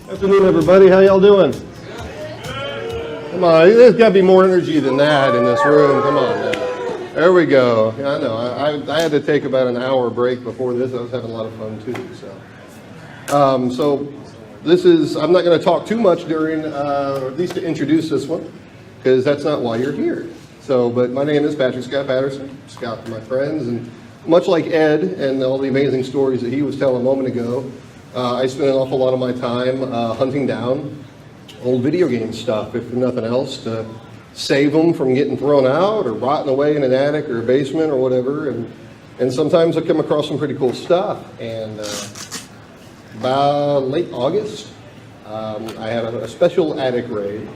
Afternoon, everybody. How y'all doing? Come on, there's got to be more energy than that in this room. Come on now. There we go. Yeah, I know. I had to take about an hour break before this. I was having a lot of fun too. So this is. I'm not going to talk too much during, or at least to introduce this one, because that's not why you're here. So, but my name is Scott Patterson. Scott for my friends, and much like Ed and all the amazing stories that he was telling a moment ago, I spend an awful lot of my time hunting down old video game stuff, if nothing else, to save them from getting thrown out or rotting away in an attic or a basement or whatever. And sometimes I come across some pretty cool stuff. And by late August, I had a special attic raid.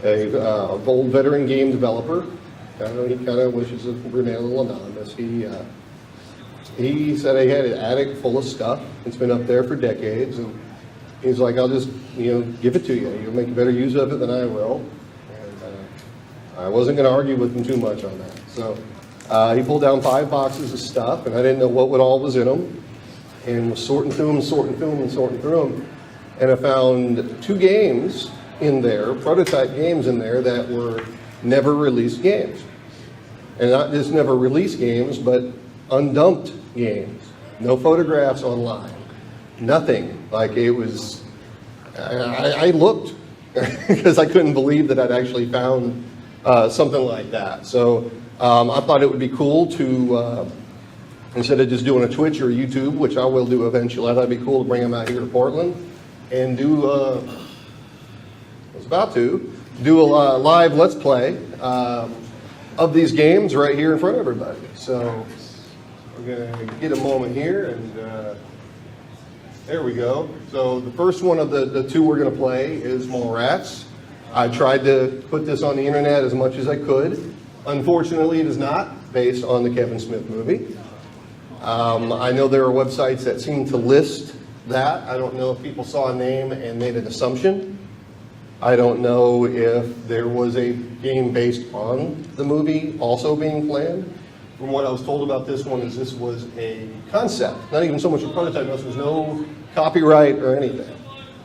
A old veteran game developer. He kind of wishes to remain a little anonymous. He said he had an attic full of stuff. It's been up there for decades, and he's like, "I'll just, give it to you. You'll make better use of it than I will." And I wasn't going to argue with him too much on that. So he pulled down 5 boxes of stuff, and I didn't know what all was in them, and was sorting through them, and I found 2 games in there, prototype games in there that were never released games, and not just never released games, but undumped games. No photographs online. Nothing. Like it was, I looked because I couldn't believe that I'd actually found something like that. So I thought it would be cool to, instead of just doing a Twitch or a YouTube, which I will do eventually, I thought it'd be cool to bring them out here to Portland and do, I was about to do a live Let's Play of these games right here in front of everybody. So we're going to get a moment here, and there we go. So the first one of the 2 we're going to play is Mallrats. I tried to put this on the internet as much as I could. Unfortunately, it is not based on the Kevin Smith movie. I know there are websites that seem to list that. I don't know if people saw a name and made an assumption. I don't know if there was a game based on the movie also being planned. From what I was told about this one is this was a concept, not even so much a prototype, there was no copyright or anything.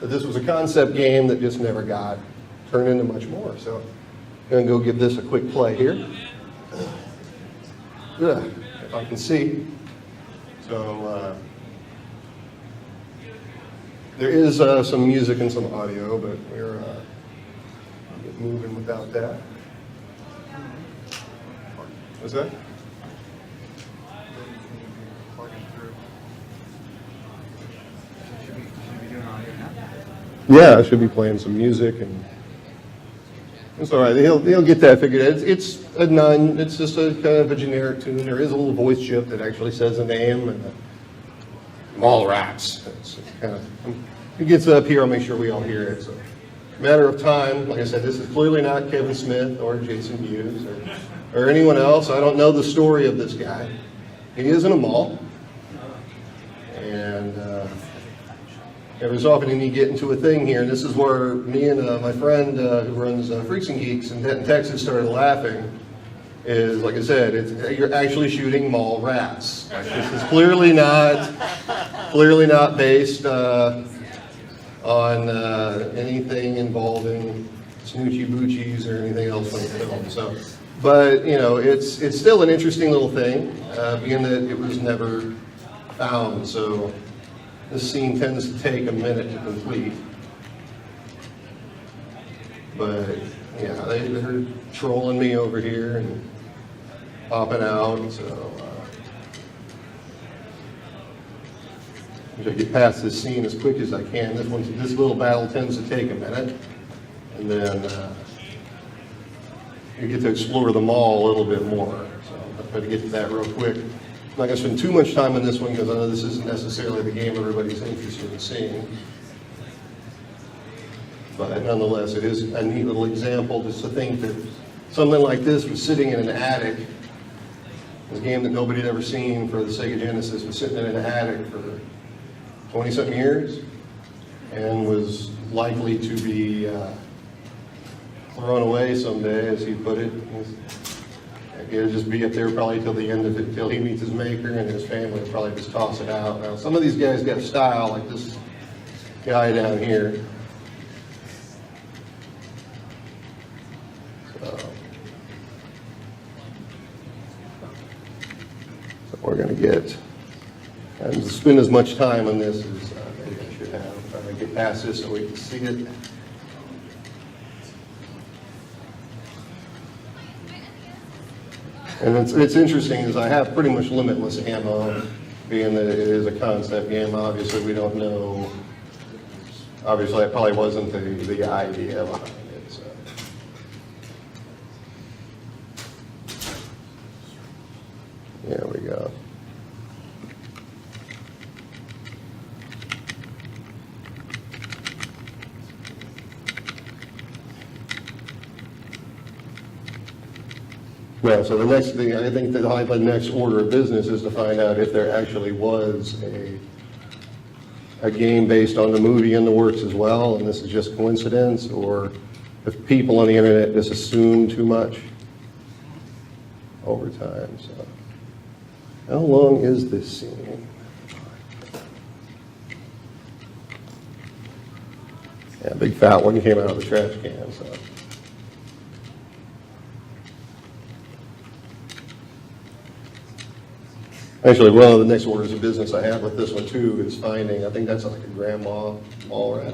But this was a concept game that just never got turned into much more. So I'm going to go give this a quick play here. If I can see. So there is some music and some audio, but we're get moving without that. What's that? Yeah, I should be playing some music, and it's all right. He'll get that figured out. It's a none. It's just a kind of a generic tune. There is a little voice chip that actually says the name, and Mallrats. It's kind of. It gets up here. I'll make sure we all hear it. So, matter of time. Like I said, this is clearly not Kevin Smith or Jason Hughes or anyone else. I don't know the story of this guy. He is in a mall, and. Every so often you get into a thing here, and this is where me and my friend who runs Freaks and Geeks in Denton, Texas started laughing, is, like I said, you're actually shooting Mallrats. Like, this is clearly not based on anything involving Snoochie Boochies or anything else like the film. So, but, it's still an interesting little thing, being that it was never found, so. This scene tends to take a minute to complete. But, yeah, they're trolling me over here and popping out, so I'm going to get past this scene as quick as I can. This little battle tends to take a minute, and then you get to explore the mall a little bit more. So I'll try to get to that real quick. I'm not going to spend too much time on this one because I know this isn't necessarily the game everybody's interested in seeing. But nonetheless, it is a neat little example just to think that something like this was sitting in an attic. A game that nobody had ever seen for the Sega Genesis was sitting in an attic for 20-something years and was likely to be thrown away someday, as he put it. It'll just be up there probably till the end of it, till he meets his maker, and his family will probably just toss it out. Now, some of these guys got style, like this guy down here. we're going to get and spend as much time on this as maybe I should have. Trying to get past this so we can see it. And it's interesting is I have pretty much limitless ammo, being that it is a concept game. Obviously, we don't know. Obviously, that probably wasn't the idea behind it. So. There we go. Yeah, so the next thing, I think the next order of business is to find out if there actually was a game based on the movie in the works as well, and this is just coincidence, or if people on the internet just assume too much over time. So, how long is this scene? Yeah, big fat one came out of the trash can. So. Actually, one of the next orders of business I have with this one too is finding, I think that's like a grandma mall rat.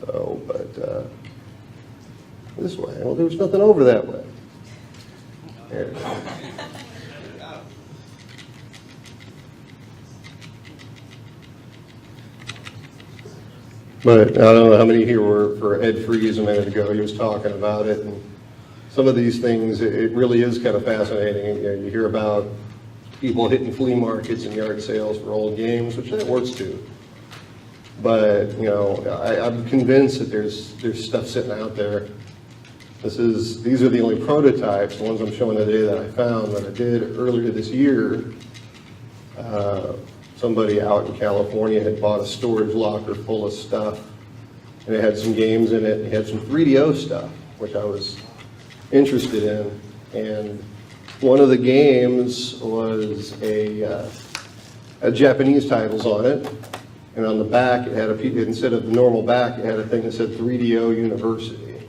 So, but this way, well, there was nothing over that way. There it is. But I don't know how many here were for Ed Freeze a minute ago. He was talking about it, and some of these things, it really is kind of fascinating. You know, you hear about people hitting flea markets and yard sales for old games, which that works too. But you know, I'm convinced that there's stuff sitting out there. These are the only prototypes, the ones I'm showing today that I found that I did earlier this year. Somebody out in California had bought a storage locker full of stuff, and it had some games in it. It had some 3DO stuff, which I was interested in, and one of the games was a Japanese titles on it, and on the back it had instead of the normal back, it had a thing that said 3DO University.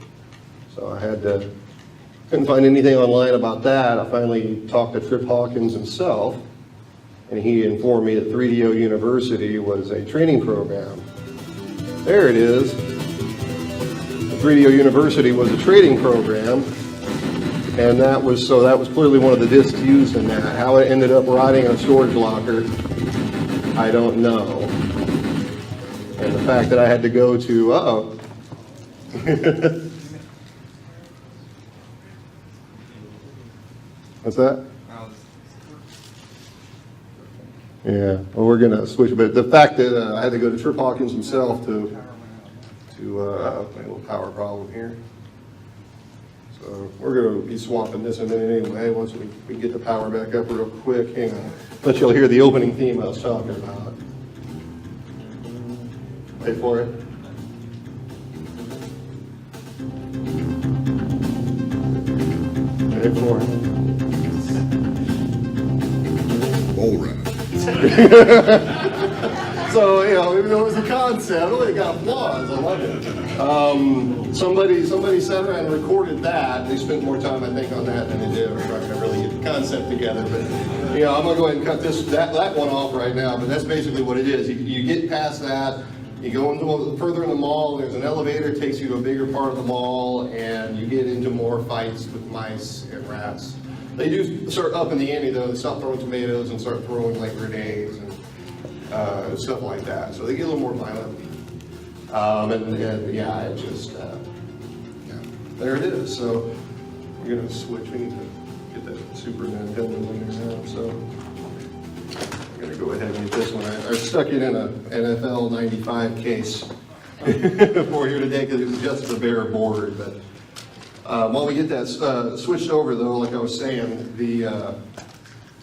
So couldn't find anything online about that. I finally talked to Trip Hawkins himself, and he informed me that 3DO University was a training program. There it is. The 3DO University was a training program. And that was clearly one of the discs used in that. How it ended up rotting in a storage locker, I don't know. And the fact that I had to go to, What's that? Yeah, well, we're gonna switch, but the fact that I had to go to Trip Hawkins himself to a little power problem here. So we're going to be swapping this in a minute anyway, once we get the power back up real quick. Hang on. But you'll hear the opening theme I was talking about. Wait for it. Wait for it. All right. So, you know, even though it was a concept, it got flaws. I love it. Somebody sat around and recorded that. They spent more time, I think, on that than they did on trying to really get the concept together. But, you know, I'm going to go ahead and cut that one off right now. But that's basically what it is. You get past that. You go further in the mall. There's an elevator that takes you to a bigger part of the mall. And you get into more fights with mice and rats. They do start up in the ante, though. They stop throwing tomatoes and start throwing, like, grenades and stuff like that. So they get a little more violent. And yeah, it just, there it is. So we're going to switch. We need to get that Super Nintendo in there now. So I'm going to go ahead and get this one. I stuck it in a NFL 95 case for here today because it was just a bare board. But while we get that switched over, though, like I was saying,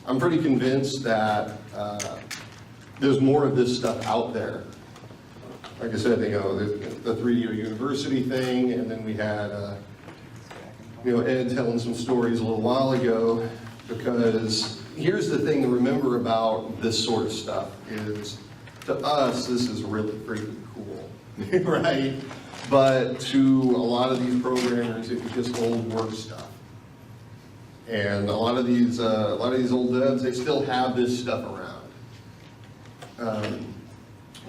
I'm pretty convinced that there's more of this stuff out there. Like I said, you know, the 3DO University thing, and then we had, you know, Ed telling some stories a little while ago, because here's the thing to remember about this sort of stuff is, to us, this is really freaking cool, right? But to a lot of these programmers, it was just old work stuff. And a lot of these old devs, they still have this stuff around.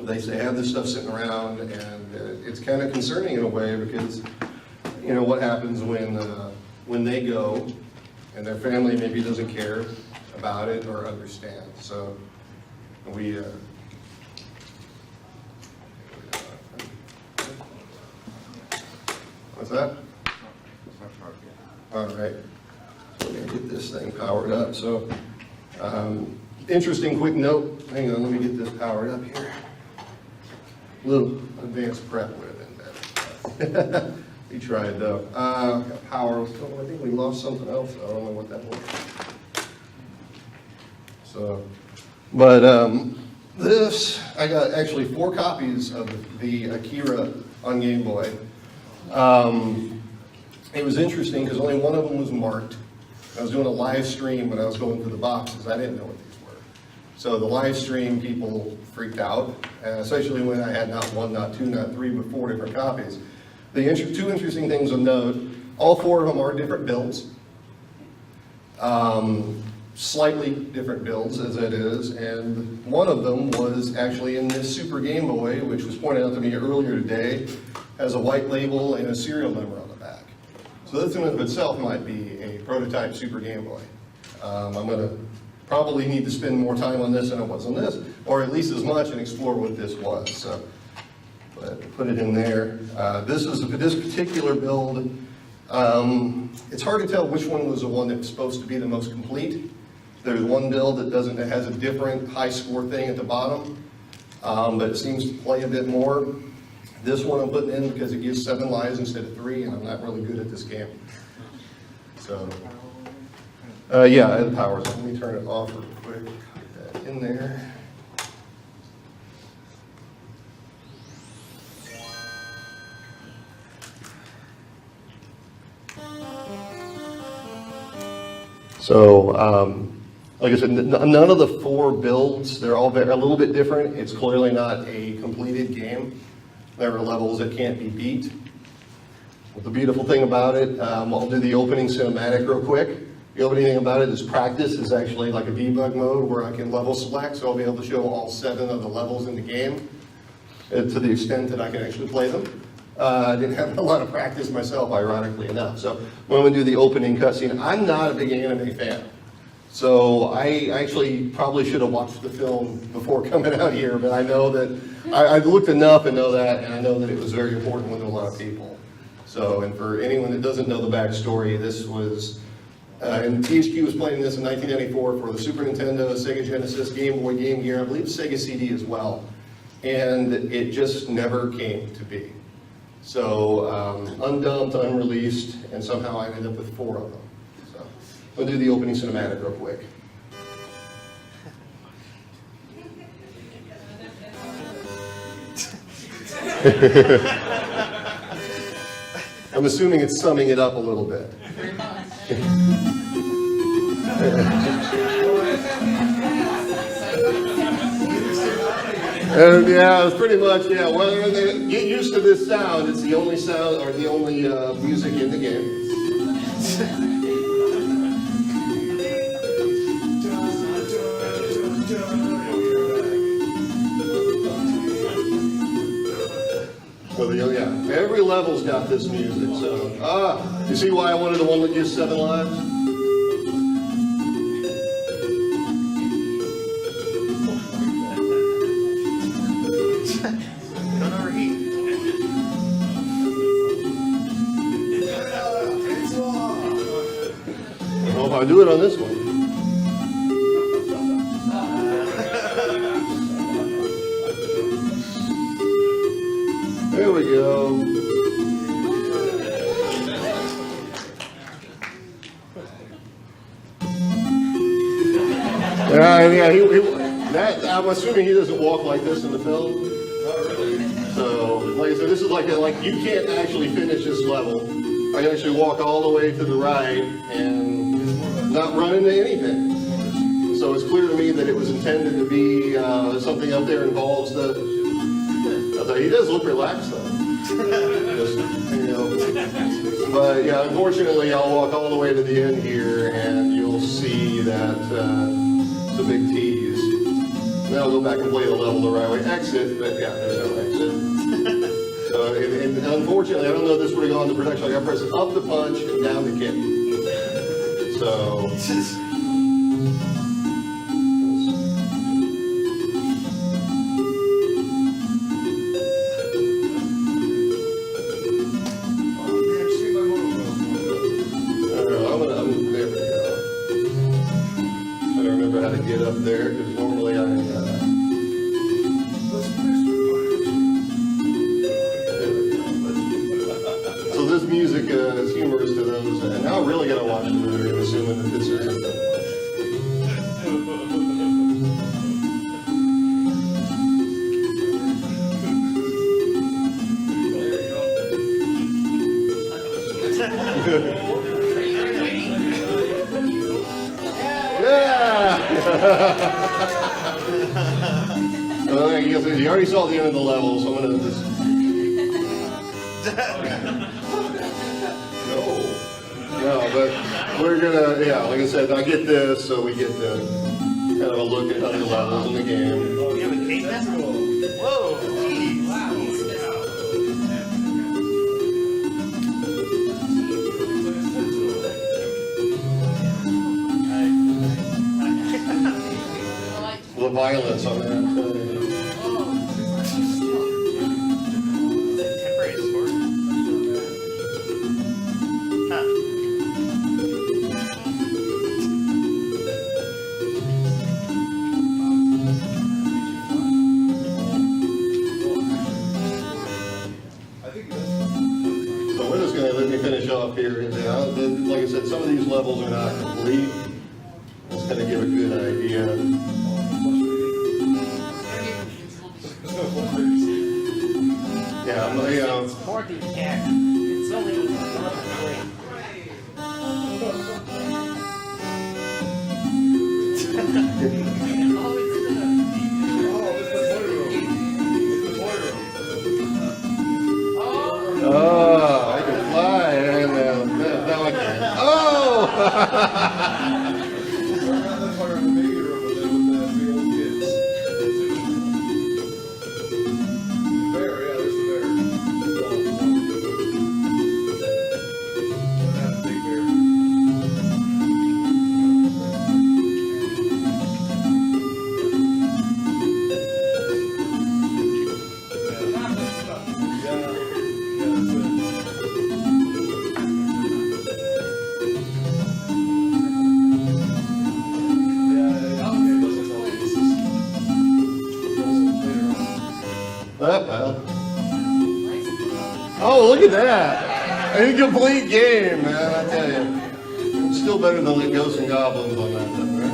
They have this stuff sitting around, and it's kind of concerning in a way because, you know, what happens when they go and their family maybe doesn't care about it or understand. So we. What's that? All right. Let me get this thing powered up. So, interesting quick note. Hang on, let me get this powered up here. A little advanced prep would have been better. We tried though. Got power. So I think we lost something else. I don't know what that was. So, but this, I got actually 4 copies of the Akira on Game Boy. It was interesting because only one of them was marked. I was doing a live stream when I was going through the boxes. I didn't know what these were. So the live stream people freaked out, especially when I had not 1, not 2, not 3, but 4 different copies. The 2 interesting things of note, all 4 of them are different builds. Slightly different builds as it is, and one of them was actually in this Super Game Boy, which was pointed out to me earlier today, has a white label and a serial number on the back. So this in and of itself might be a prototype Super Game Boy. I'm going to probably need to spend more time on this than I was on this, or at least as much, and explore what this was. So, but put it in there. This particular build. It's hard to tell which one was the one that was supposed to be the most complete. There's one build that has a different high score thing at the bottom, but it seems to play a bit more. This one I'm putting in because it gives 7 lives instead of 3, and I'm not really good at this game. So, yeah, the power's on. Let me turn it off real quick. Get that in there. So, like I said, none of the 4 builds, they're all a little bit different. It's clearly not a completed game. There are levels that can't be beat. But the beautiful thing about it, I'll do the opening cinematic real quick. The opening thing about it is practice is actually like a debug mode where I can level select, so I'll be able to show all 7 of the levels in the game to the extent that I can actually play them. I didn't have a lot of practice myself, ironically enough. So when we do the opening cutscene, I'm not a big anime fan. So I actually probably should have watched the film before coming out here, but I know that, I've looked enough and know that, and I know that it was very important with a lot of people. So, and for anyone that doesn't know the backstory, this was, and THQ was playing this in 1994 for the Super Nintendo, Sega Genesis, Game Boy, Game Gear, I believe Sega CD as well. And it just never came to be. So, undumped, unreleased, and somehow I ended up with 4 of them. So, we'll do the opening cinematic real quick. I'm assuming it's summing it up a little bit. And yeah, it's pretty much, yeah, whether they get used to this sound, it's the only sound or the only music in the game. So yeah, every level's got this music. So, you see why I wanted the one that gives 7 lives? I'll do it on this one. There we go. Yeah, I'm assuming he doesn't walk like this in the film. So, like I said, this is like you can't actually finish this level. I can actually walk all the way to the right and not run into anything. So it's clear to me that it was intended to be something up there involves the. He does look relaxed though. Just, you know. But yeah, unfortunately, I'll walk all the way to the end here, and you'll see that it's a big tease. Then I'll go back and play the level the right way. Exit, but yeah, there's no exit. So, and unfortunately, I don't know if this would have gone to production. I got to press up the punch and down the kick. So. How to get up there, because normally so this music is humorous to those, and now I'm really going to watch the movie, I'm assuming that this is you already saw the end of the level, so I'm going to just... No, but we're going to, yeah, like I said, I get this, so we get to kind of a look at other levels in the game. Oh, you have a cake festival? Whoa, geez. Wow. The violence on that. Up here. Like I said, some of these levels are not complete. It's going to give a good idea. Yeah, It's Porky Cat. It's only level 3. Oh, I can fly, and now I can't. Oh! Oh, look at that! An incomplete game, man, I tell you. It's still better than the Ghosts and Goblins on that stuff, right?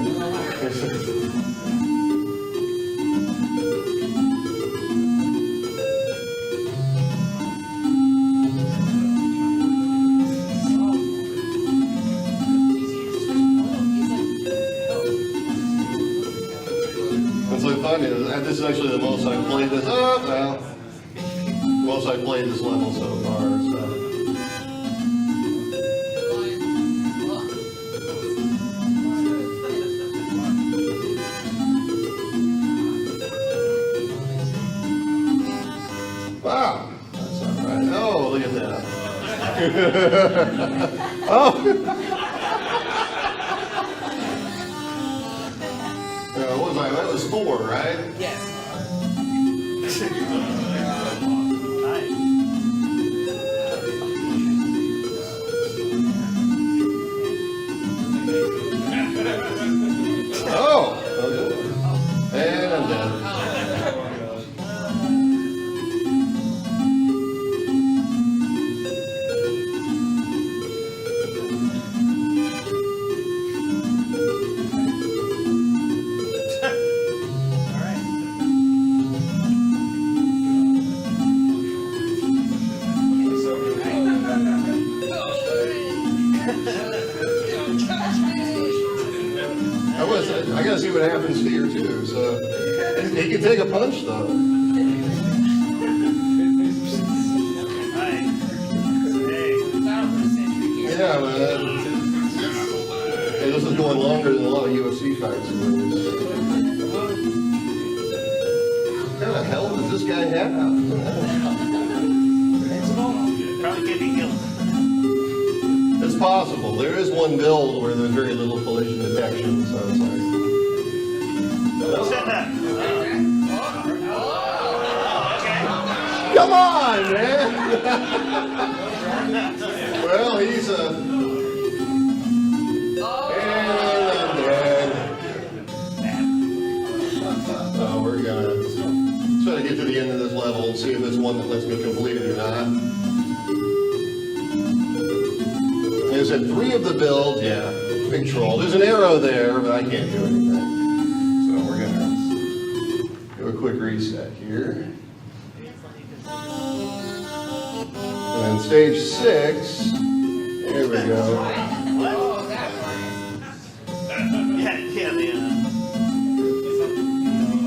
What's so funny is this is actually the most I've played this. Oh, well. Most I've played this level so far, so. Wow, that's not right. Oh, look at that. Oh. What was I? That was 4, right? Yes. Oh, okay. And I'm dead. I gotta see what happens here too. So he can take a punch though. Hey. Hey, this is going longer than a lot of UFC fights. What kind of hell does this guy have? Probably can't be killed. It's possible. There is one build where there's very little collision detection, so it's like. Who said that? Come on, man! Well, he's a. And dead. So we're gonna try to get to the end of this level and see if it's one that lets me complete it or not. There's at 3 of the builds, yeah, big troll. There's an arrow there, but I can't do anything. So we're gonna do a quick reset here. And then stage 6, there we go. Yeah,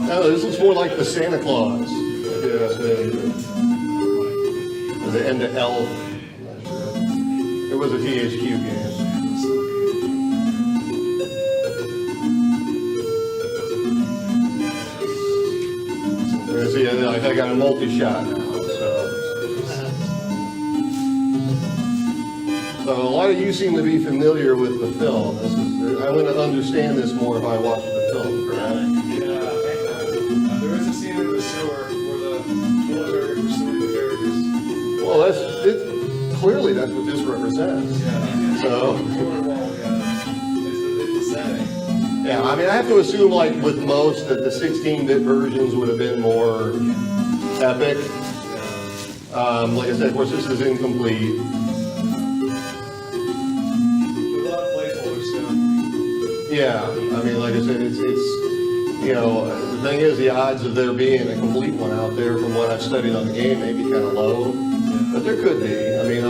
No, this looks more like the Santa Claus. Yes, the end of Elf. I'm not sure. It was a THQ game. See, I got a multi-shot now. So a lot of you seem to be familiar with the film. I'm going to understand this more if I watch the film, correct? Yeah. There is a scene in the sewer where the military are pursuing the characters. Well, clearly that's what this represents. Yeah. So, It's the setting. yeah, I mean, I have to assume, like with most, that the 16-bit versions would have been more epic. Like I said, of course, this is incomplete. Yeah, I mean, like I said, it's you know, the thing is, the odds of there being a complete one out there from what I've studied on the game may be kind of low, but there could be. I mean,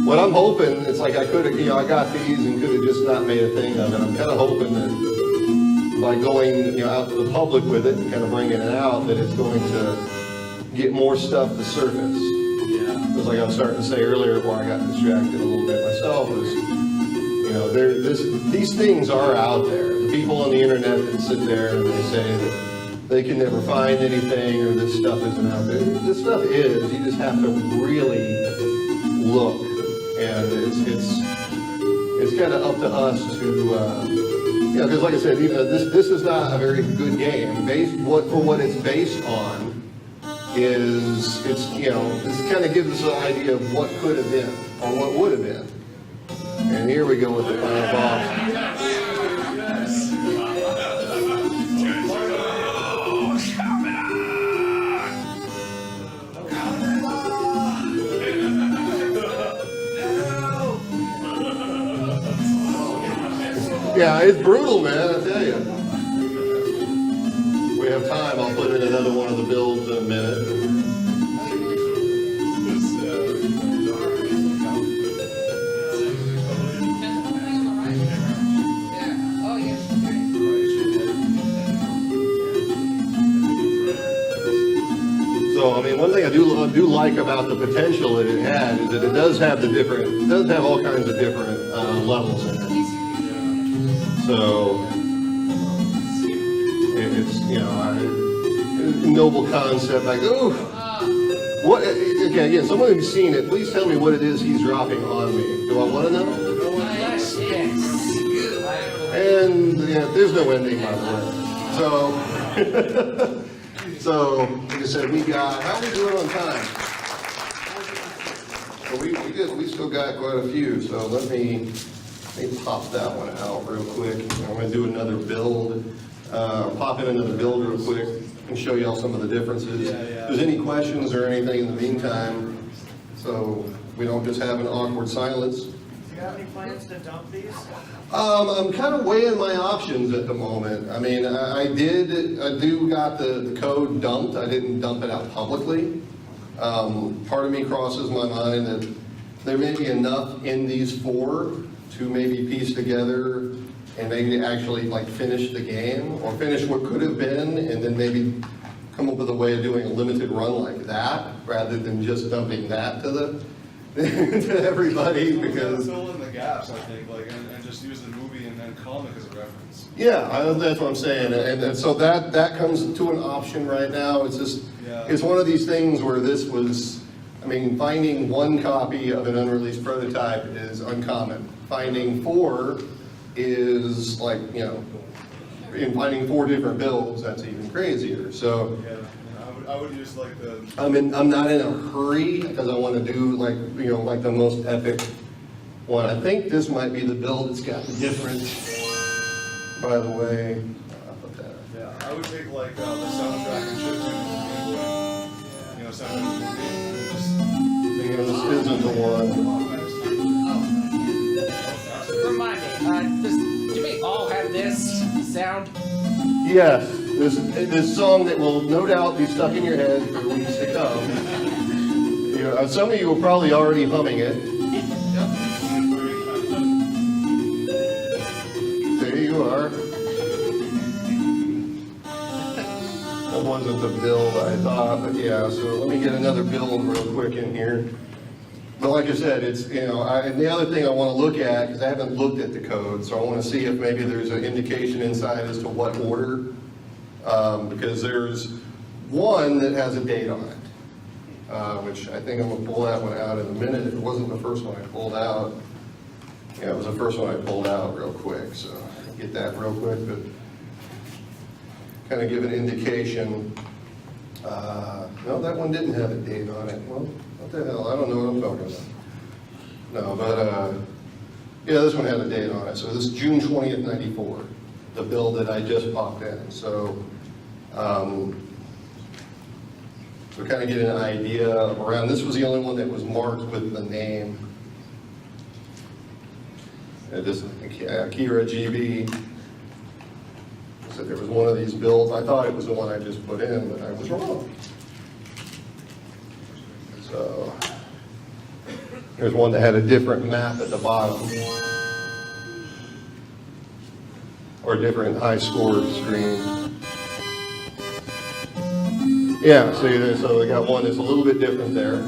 what I'm hoping, it's like I could have, you know, I got these and could have just not made a thing of it. I'm kind of hoping that by going, you know, out to the public with it and kind of bringing it out, that it's going to get more stuff to surface. Yeah. Because like I was starting to say earlier, before I got distracted a little bit myself, was, you know, these things are out there. The people on the internet that sit there and they say that they can never find anything or this stuff isn't out there. This stuff is. You just have to really look, and it's kind of up to us to, you know, because like I said, even this is not a very good game. For what it's based on is you know, this kind of gives us an idea of what could have been or what would have been. And here we go with the final boss. Yeah, it's brutal, man, I tell you. We have time, I'll put in another one of the builds in a minute. So, I mean, one thing I do like about the potential that it had is that it does have all kinds of different levels in it. So, it's, you know, a noble concept, like, ooh, what, okay, again, someone who's seen it, please tell me what it is he's dropping on me. Do I want to know? And, yeah, there's no ending, by the way. So, like I said, we got, how are we doing on time? Well, we still got quite a few, so let me pop that one out real quick. I'm going to do another build, pop in another build real quick and show y'all some of the differences. If there's any questions or anything in the meantime, so we don't just have an awkward silence. Do you have any plans to dump these? I'm kind of weighing my options at the moment. I mean, I do got the code dumped. I didn't dump it out publicly. Part of me crosses my mind that there may be enough in these 4 to maybe piece together and maybe actually like finish the game or finish what could have been, and then maybe come up with a way of doing a limited run like that rather than just dumping that to to everybody, because fill in the gaps, I think, like, and just use the movie and then come reference. Yeah, that's what I'm saying, and so that comes to an option right now. It's just, Yeah. it's one of these things where this was, I mean, finding one copy of an unreleased prototype is uncommon. Finding 4 is like, you know, in finding 4 different builds, that's even crazier. So Yeah, I would use like the, I'm not in a hurry because I want to do like, you know, like the most epic one. I think this might be the build that's got the different, by the way. I'll put that. yeah, I would take like the soundtrack and chiptune and Game Boy. You know, soundtrack and just. You know, this isn't the one. Remind me, do we all have this sound? Yes, this song that will no doubt be stuck in your head for weeks to come. You know, some of you are probably already humming it. There you are. That wasn't the build I thought, but yeah, so let me get another build real quick in here. But like I said, it's, you know, and the other thing I want to look at, because I haven't looked at the code, so I want to see if maybe there's an indication inside as to what order. Because there's one that has a date on it, which I think I'm going to pull that one out in a minute. If it wasn't the first one I pulled out. Yeah, it was the first one I pulled out real quick, so I'll get that real quick, but kind of give an indication. No, that one didn't have a date on it. Well, what the hell, I don't know what I'm talking about. No, but, yeah, this one had a date on it. So this is June 20th, 94, the bill that I just popped in. So, so kind of get an idea of around, this was the only one that was marked with the name. This Kira GB. So there was one of these builds. I thought it was the one I just put in, but I was wrong. So there's one that had a different map at the bottom, or a different high score screen. Yeah, see there, so we got one that's a little bit different there.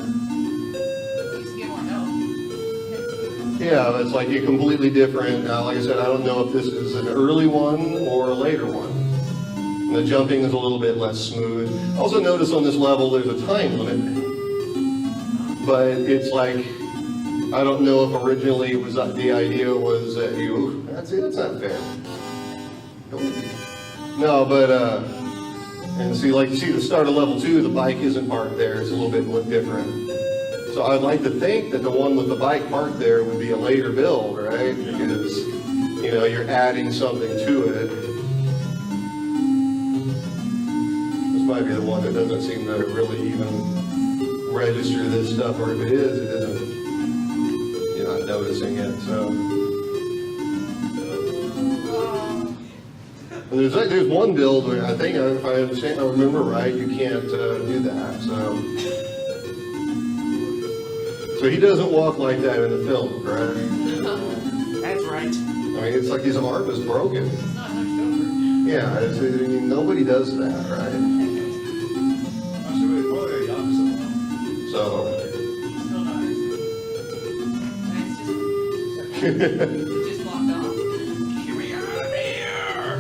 Yeah, it's like a completely different. Like I said, I don't know if this is an early one or a later one. And the jumping is a little bit less smooth. Also notice on this level there's a time limit. But it's like, I don't know if originally it was the idea was that that's not fair. No, but, and see, like you see the start of level 2, the bike isn't parked there, it's a little bit different. So I'd like to think that the one with the bike parked there would be a later build, right? Because, you know, you're adding something to it. This might be the one that doesn't seem to really even register this stuff, or if it is, it isn't, you're not noticing it, so. And there's one build where I think, if I understand, I remember right, you can't do that, so. So he doesn't walk like that in the film, correct? That's right. I mean, it's like his arm is broken. It's not hunched over. Yeah, I mean, nobody does that, right? actually, wait, probably the opposite one. So. Still not. It's just locked off. Get me out of here.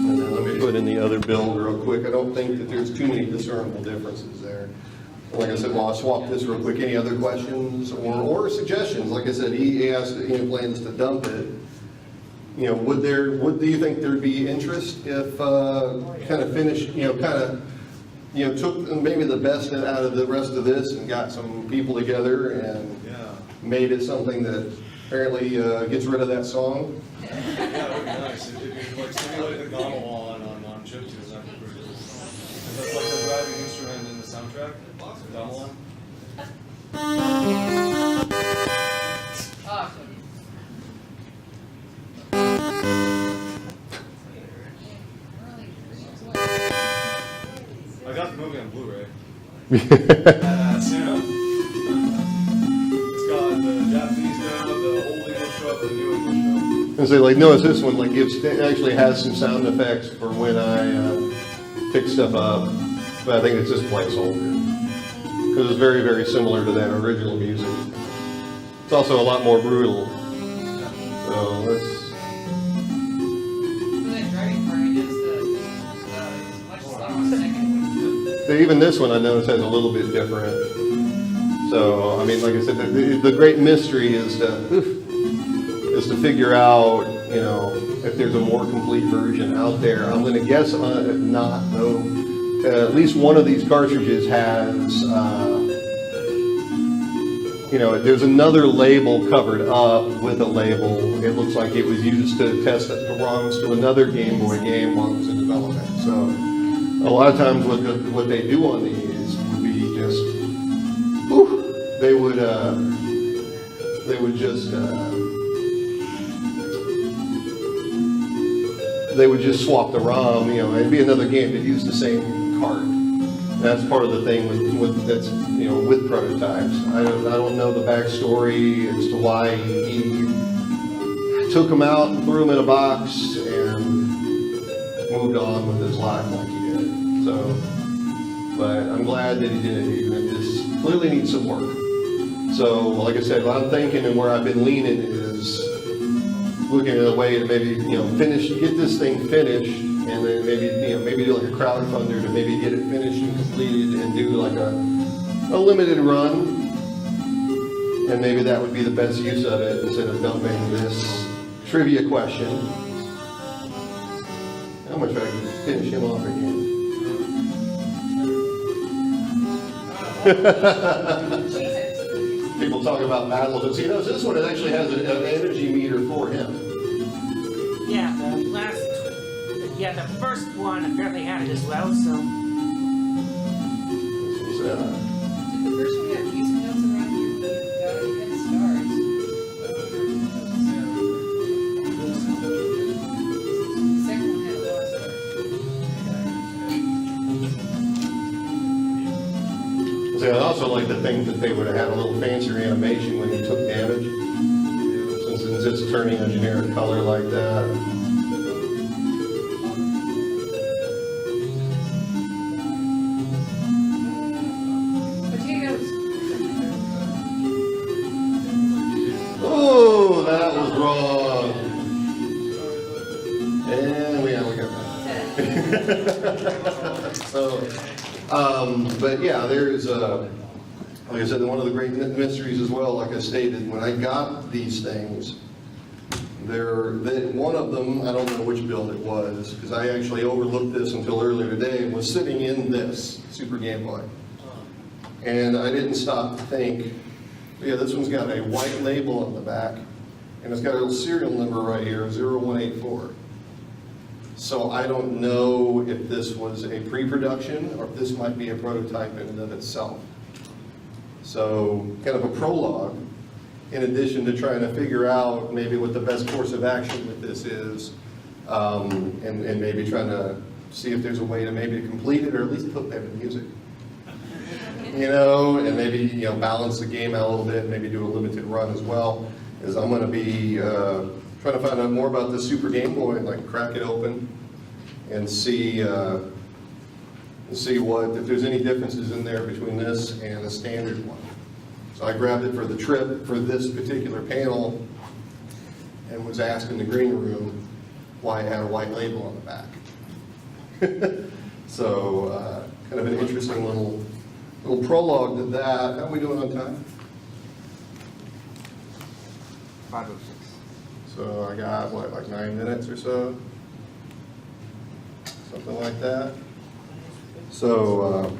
And then let me put in the other build real quick. I don't think that there's too many discernible differences there. Like I said, well, I'll swap this real quick. Any other questions or suggestions? Like I said, he asked, plans to dump it. You know, do you think there'd be interest if kind of finished, took maybe the best out of the rest of this and got some people together and made it something that apparently gets rid of that song? Yeah, that would be nice. If you could like simulate the gamelan on chiptunes, that'd be pretty cool. That's like the driving instrument in the soundtrack, gamelan. Awesome. I got the movie on Blu-ray. Badass, you know? It's got the Japanese dub, the old English dub, the new English dub. And say, like, no, it's this one, like, actually has some sound effects for when I pick stuff up, but I think it's just placeholder. Because it's very, very similar to that original music. It's also a lot more brutal. So let's. For that driving part, I noticed it's much slower second. Even this one I noticed has a little bit different. So I mean, like I said, the great mystery is to figure out, you know, if there's a more complete version out there. I'm going to guess not, though. At least one of these cartridges has, you know, there's another label covered up with a label. It looks like it was used to test the ROMs to another Game Boy game while it was in development. So a lot of times what they do on these would be just, whew, they would just swap the ROM, you know, it'd be another game that used the same card. That's part of the thing with that's, you know, with prototypes. I don't know the backstory as to why he took them out and threw them in a box and moved on with his life like he did. So, but I'm glad that he did it, even if this clearly needs some work. So, like I said, what I'm thinking and where I've been leaning is looking at a way to maybe, you know, get this thing finished, and then maybe, you know, maybe do like a crowdfunder to maybe get it finished and completed and do like a limited run. And maybe that would be the best use of it instead of dumping this trivia question. I'm gonna try to finish him off again. People talk about battles, and see, this one actually has an energy meter for him. Yeah, the first one apparently had it as well, so. So, Did the first one have music notes around you? You had stars. The second one had a lot of stars. I also like the thing that they would have had a little fancier animation when he took damage, since it's turning a generic color like that. Potatoes. Oh, that was wrong. And we got that. So, but yeah, there's, like I said, one of the great mysteries as well, like I stated, when I got these things, one of them, I don't know which build it was, because I actually overlooked this until earlier today, was sitting in this Super Game Boy. And I didn't stop to think, yeah, this one's got a white label on the back, and it's got a little serial number right here, 0184. So I don't know if this was a pre-production or if this might be a prototype in and of itself. So kind of a prologue, in addition to trying to figure out maybe what the best course of action with this is, and maybe trying to see if there's a way to maybe complete it or at least put that in music. You know, and maybe, you know, balance the game out a little bit, maybe do a limited run as well, is I'm going to be trying to find out more about the Super Game Boy and like crack it open and see what, if there's any differences in there between this and a standard one. So I grabbed it for the trip for this particular panel and was asked in the green room why it had a white label on the back. So kind of an interesting little prologue to that. How are we doing on time? 5:06. So I got, what, like 9 minutes or so? Something like that. So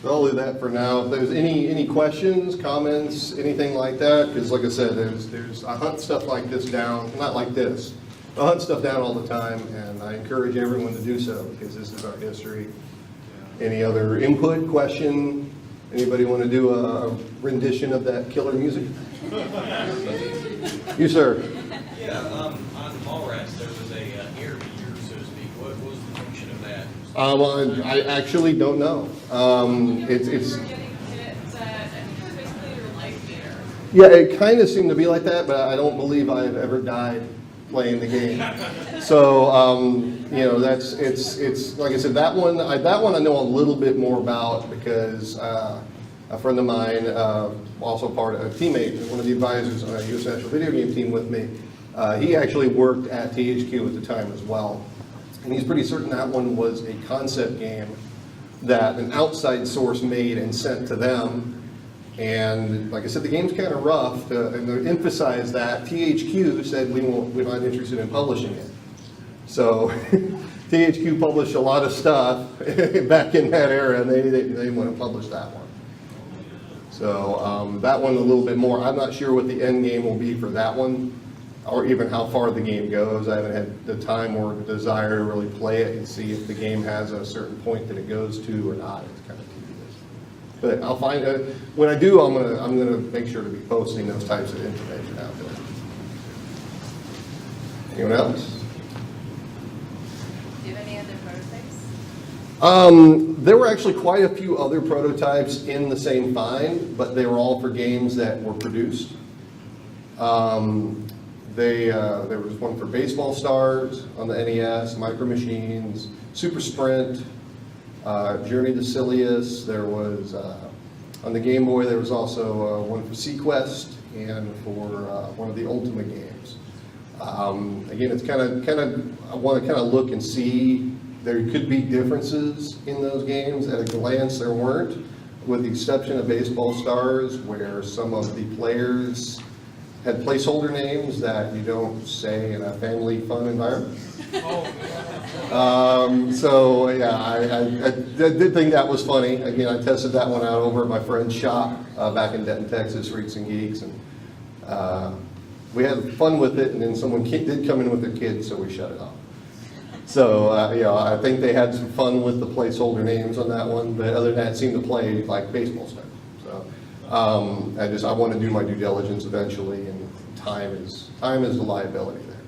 I'll leave that for now. If there's any questions, comments, anything like that, because like I said, I hunt stuff like this down, not like this. I hunt stuff down all the time, and I encourage everyone to do so, because this is our history. Any other input, question? Anybody want to do a rendition of that killer music? You, sir. Yeah, on Mallrats, there was a air meter, so to speak. What was the function of that? Well, I actually don't know. It's yeah, it kind of seemed to be like that, but I don't believe I've ever died playing the game. So you know, it's like I said, that one I know a little bit more about because a friend of mine, also a teammate, one of the advisors on a U.S. National Video Game team with me. He actually worked at THQ at the time as well. And he's pretty certain that one was a concept game that an outside source made and sent to them. And like I said, the game's kind of rough, and to emphasize that, THQ said we're not interested in publishing it. So THQ published a lot of stuff back in that era, and they didn't want to publish that one. So that one a little bit more. I'm not sure what the end game will be for that one, or even how far the game goes. I haven't had the time or the desire to really play it and see if the game has a certain point that it goes to or not. It's kind of tedious. But I'll find it. When I do, I'm gonna make sure to be posting those types of information out there. Anyone else? Do you have any other prototypes? There were actually quite a few other prototypes in the same find, but they were all for games that were produced. There was one for Baseball Stars on the NES, Micro Machines, Super Sprint, Journey to Silius. There was, on the Game Boy, there was also one for Sequest and for one of the Ultima games. Again, it's kind of, I want to kind of look and see. There could be differences in those games. At a glance, there weren't, with the exception of Baseball Stars, where some of the players had placeholder names that you don't say in a family fun environment. So yeah, I did think that was funny. Again, I tested that one out over at my friend's shop back in Denton, Texas, Freaks and Geeks, and we had fun with it. And then someone did come in with their kids, so we shut it off. So I think they had some fun with the placeholder names on that one, but other than that, it seemed to play like baseball stuff. So I want to do my due diligence eventually, and time is the liability there.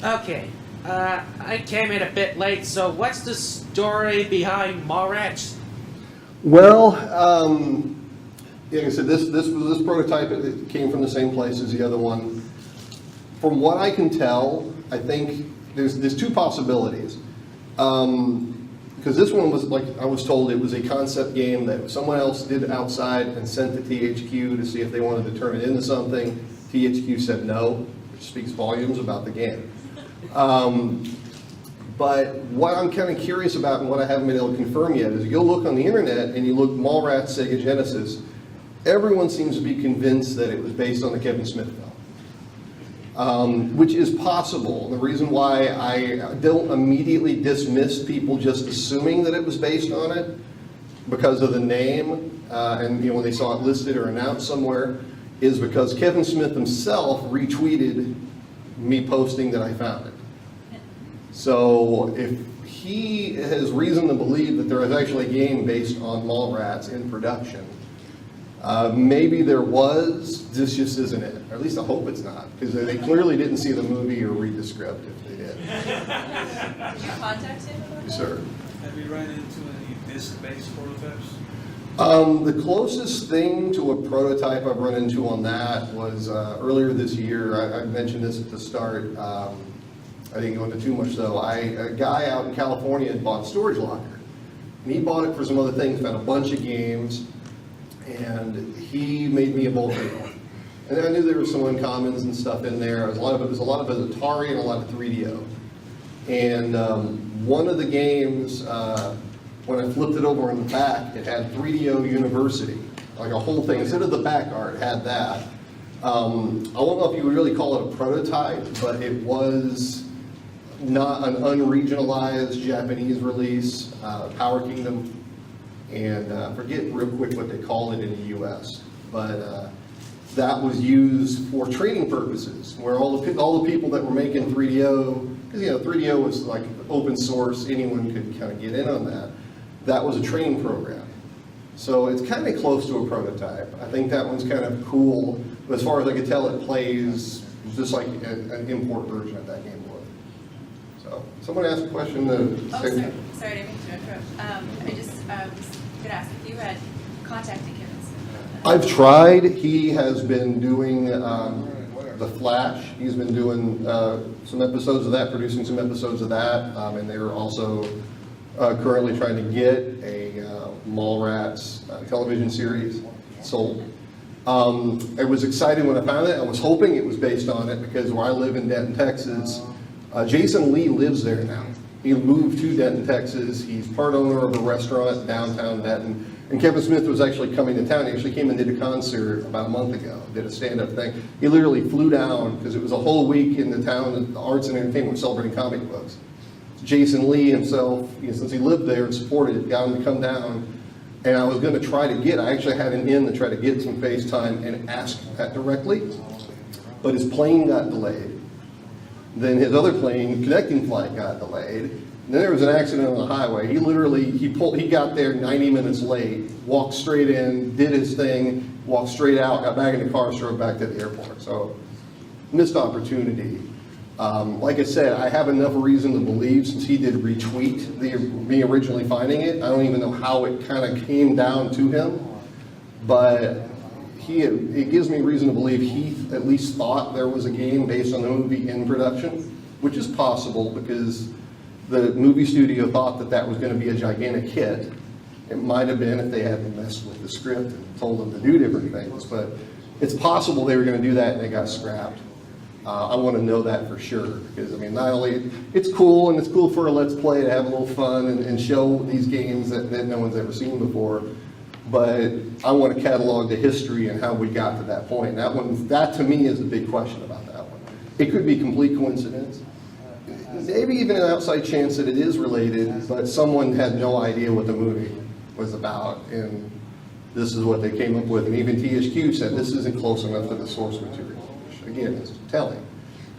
So. Okay, I came in a bit late, so what's the story behind Mallrats? Well, like I said, this prototype, it came from the same place as the other one. From what I can tell, I think there's two possibilities. Because this one was, like I was told, it was a concept game that someone else did outside and sent to THQ to see if they wanted to turn it into something. THQ said no, which speaks volumes about the game. But what I'm kind of curious about, and what I haven't been able to confirm yet, is you'll look on the internet and you look Mallrats Sega Genesis, everyone seems to be convinced that it was based on the Kevin Smith film. Which is possible. The reason why I don't immediately dismiss people just assuming that it was based on it, because of the name, and when they saw it listed or announced somewhere, is because Kevin Smith himself retweeted me posting that I found it. So if he has reason to believe that there is actually a game based on Mallrats in production, maybe there was, this just isn't it. Or at least I hope it's not, because they clearly didn't see the movie or read the script if they did. Did you contact him about that? Yes, sir. Have you run into any disc-based prototypes? The closest thing to a prototype I've run into on that was earlier this year. I mentioned this at the start. I didn't go into too much though. A guy out in California had bought a storage locker. And he bought it for some other things, found a bunch of games, and he made me a bulk one. And I knew there were some uncommons and stuff in there. It was a lot of it Atari and a lot of 3DO. And one of the games, when I flipped it over on the back, it had 3DO University, like a whole thing. Instead of the back art, it had that. I don't know if you would really call it a prototype, but it was not an unregionalized Japanese release, Power Kingdom, and I forget real quick what they call it in the U.S., but that was used for training purposes, where all the people that were making 3DO, because 3DO was like open source, anyone could kind of get in on that. That was a training program. So it's kind of close to a prototype. I think that one's kind of cool, but as far as I can tell, it plays just like an import version of that game would. So, someone asked a question. Sorry, I didn't mean to interrupt. I just was going to ask if you had contacted Kevin Smith. I've tried. He has been doing The Flash. He's been doing some episodes of that, producing some episodes of that, and they were also currently trying to get a Mallrats television series sold. I was excited when I found it. I was hoping it was based on it because where I live in Denton, Texas, Jason Lee lives there now. He moved to Denton, Texas. He's part owner of a restaurant downtown Denton. And Kevin Smith was actually coming to town. He actually came and did a concert about a month ago, did a stand-up thing. He literally flew down because it was a whole week in the town. The arts and entertainment was celebrating comic books. Jason Lee himself, since he lived there and supported it, got him to come down. And I was going to try to get, I actually had him in to try to get some FaceTime and ask that directly. But his plane got delayed. Then his other plane, connecting flight, got delayed. Then there was an accident on the highway. He literally, he got there 90 minutes late, walked straight in, did his thing, walked straight out, got back in the car, drove back to the airport. So, missed opportunity. Like I said, I have enough reason to believe, since he did retweet me originally finding it, I don't even know how it kind of came down to him, but it gives me reason to believe he at least thought there was a game based on the movie in production, which is possible because the movie studio thought that was going to be a gigantic hit. It might have been if they hadn't messed with the script and told them to do different things, but it's possible they were going to do that and they got scrapped. I want to know that for sure, because I mean, not only it's cool and it's cool for a Let's Play to have a little fun and show these games that no one's ever seen before, but I want to catalog the history and how we got to that point. That to me is the big question about that one. It could be complete coincidence, maybe even an outside chance that it is related, but someone had no idea what the movie was about, and this is what they came up with. And even THQ said this isn't close enough to the source material. Again, it's telling.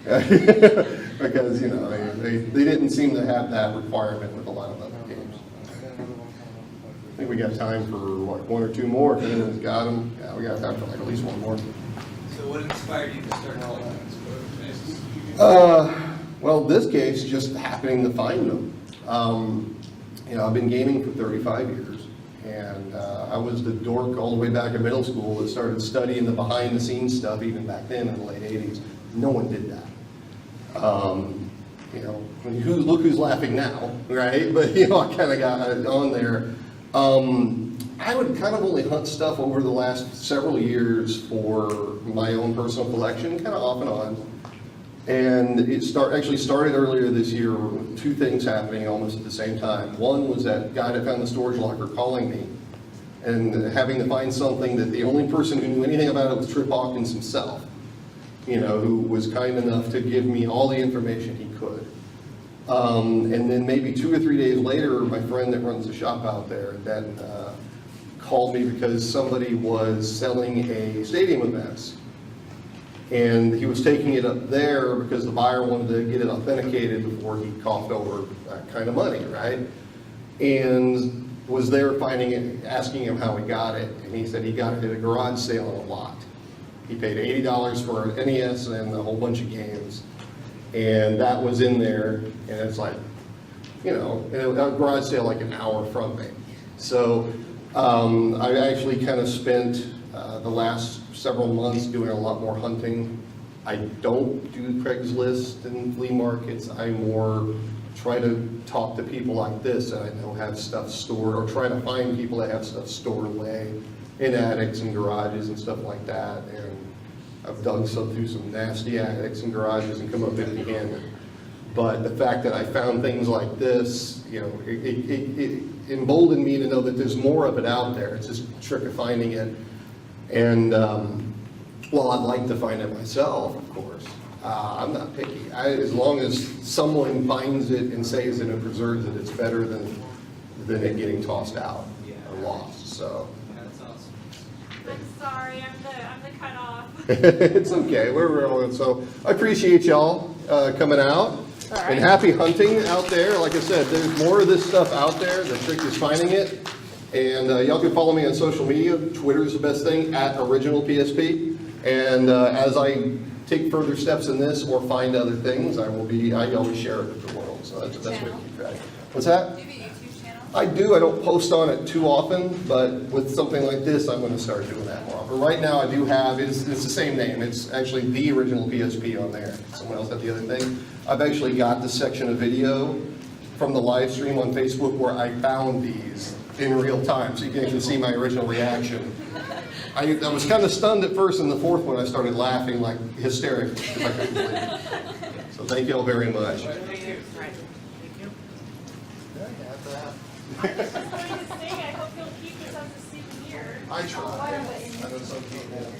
Because, they didn't seem to have that requirement with a lot of other games. I think we got time for, one or two more. If anyone's got them. Yeah, we got time for at least one more. So what inspired you to start collecting this? Well, this case, just happening to find them. I've been gaming for 35 years. And I was the dork all the way back in middle school that started studying the behind-the-scenes stuff even back then in the late 80s. No one did that. Look who's laughing now, right? But, I kind of got on there. I would kind of only hunt stuff over the last several years for my own personal collection, kind of off and on. And it actually started earlier this year with two things happening almost at the same time. One was that guy that found the storage locker calling me and having to find something that the only person who knew anything about it was Trip Hawkins himself, who was kind enough to give me all the information he could. And then maybe 2 or 3 days later, my friend that runs the shop out there then called me because somebody was selling a stadium events. And he was taking it up there because the buyer wanted to get it authenticated before he coughed over that kind of money, right? And was there finding it, asking him how he got it. And he said he got it at a garage sale on a lot. He paid $80 for an NES and a whole bunch of games. And that was in there. And it's like, a garage sale like an hour from me. So I actually kind of spent the last several months doing a lot more hunting. I don't do Craigslist and flea markets. I more try to talk to people like this that I know have stuff stored, or try to find people that have stuff stored away in attics and garages and stuff like that. And I've dug through some nasty attics and garages and come up empty-handed. But the fact that I found things like this, it emboldened me to know that there's more of it out there. It's just a trick of finding it. And while I'd like to find it myself, of course, I'm not picky. As long as someone finds it and saves it and preserves it, it's better than it getting tossed out or lost. So. That's awesome. I'm sorry, I'm the cutoff. It's okay. We're rolling. So I appreciate y'all coming out. And happy hunting out there. Like I said, there's more of this stuff out there. The trick is finding it. And y'all can follow me on social media. Twitter is the best thing, @OriginalPSP. And as I take further steps in this or find other things, I always share it with the world. So that's the best way to keep track. What's that? Do you have a YouTube channel? I do. I don't post on it too often, but with something like this, I'm going to start doing that more often. Right now, I do have, it's the same name. It's actually the Original PSP on there. Someone else had the other thing. I've actually got the section of video from the live stream on Facebook where I found these in real time, so you can actually see my original reaction. I was kind of stunned at first, and the fourth one I started laughing like hysterically, if I couldn't believe it. So thank you all very much. Thank you. Right. Thank you. I just wanted to say, I hope you'll keep this as a souvenir. I try. I know some people